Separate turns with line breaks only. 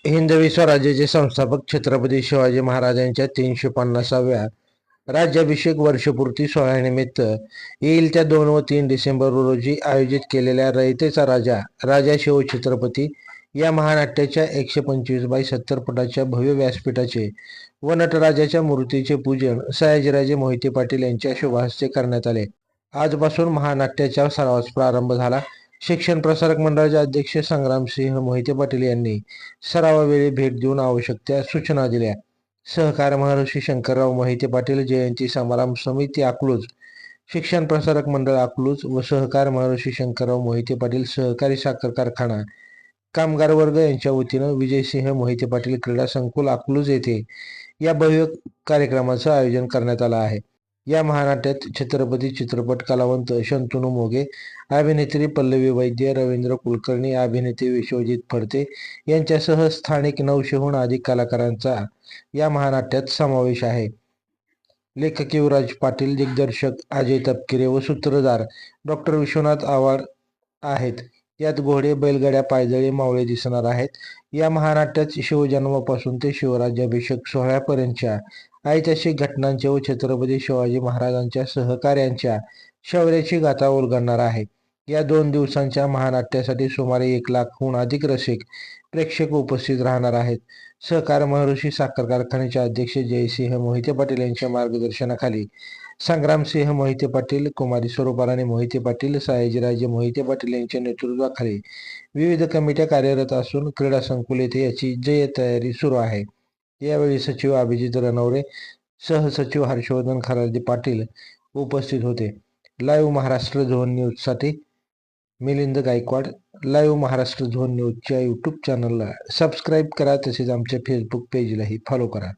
हिंदवी स्वराज्याचे संस्थापक छत्रपती शिवाजी महाराजांच्या 350व्या राज्याभिषेक वर्षपूर्ती सोहळ्यानिमित्त येईल त्या 2 व 3 डिसेंबर रोजी आयोजित केलेल्या रयतेचा राजा राजा शिवछत्रपती या महानाट्याच्या 125 बाय 70 फुटाच्या भव्य व्यासपीठाचे व नटराजाच्या मूर्तीचे पूजन सयाजीराजे मोहिते पाटील यांच्या शुभहस्ते करण्यात आले. आजपासून महानाट्याच्या सरावास प्रारंभ झाला. शिक्षण प्रसारक मंडळाचे अध्यक्ष संग्रामसिंह मोहिते पाटील यांनी सरावावेळी भेट देऊन आवश्यक त्या सूचना दिल्या. सहकार महर्षी शंकरराव मोहिते पाटील जयंती समारंभ समिती अकलूज, शिक्षण प्रसारक मंडळ अकलूज व सहकार महर्षी शंकरराव मोहिते पाटील सहकारी साखर कारखाना कामगार वर्ग यांच्या वतीनं विजयसिंह मोहिते पाटील क्रीडा संकुल अकलूज येथे या भव्य कार्यक्रमाचं आयोजन करण्यात आलं आहे. या महानाट्यात छत्रपती चित्रपट कलावंत शंतनू मोघे, अभिनेत्री पल्लवी वैद्य, रवींद्र कुलकर्णी, अभिनेते विश्वजित फडते यांच्यासह स्थानिक 900हून अधिक कलाकारांचा या महानाट्यात समावेश आहे. लेखक युवराज पाटील, दिग्दर्शक अजय तपकिरे व सूत्रधार डॉक्टर विश्वनाथ आव्हाड आहेत. यात घोडे, बैलगाड्या, पायदळी, मावळे दिसणार आहेत. या महानाट्यात शिवजन्मापासून ते शिवराज्याभिषेक सोहळ्यापर्यंतच्या ऐतिहासिक घटनांच्या व छत्रपती शिवाजी महाराजांच्या सहकाऱ्यांच्या शौर्याची गाथा उलगडणार आहे. या 2 दिवसांच्या महानाट्यासाठी सुमारे 1 लाखहून अधिक रसिक प्रेक्षक उपस्थित राहणार आहेत. सहकार महर्षी साखर कारखान्याचे अध्यक्ष जयसिंह मोहिते पाटील यांच्या मार्गदर्शनाखाली संग्रामसिंह मोहिते पाटील, कुमारी स्वरूपाराणी मोहिते पाटील, सयाजीराजे मोहिते पाटील यांच्या नेतृत्वाखाली विविध कमिट्या कार्यरत असून क्रीडा संकुल येथे याची तयारी सुरू आहे. यावेळी सचिव अभिजित रणवरे, सहसचिव हर्षवर्धन खराडी पाटील उपस्थित होते. लाईव्ह महाराष्ट्र झोन न्यूजसाठी मिलिंद गायकवाड. लाईव्ह महाराष्ट्र झोन न्यूजच्या यूट्यूब चॅनलला सबस्क्राईब करा, तसेच आमच्या फेसबुक पेजलाही फॉलो करा.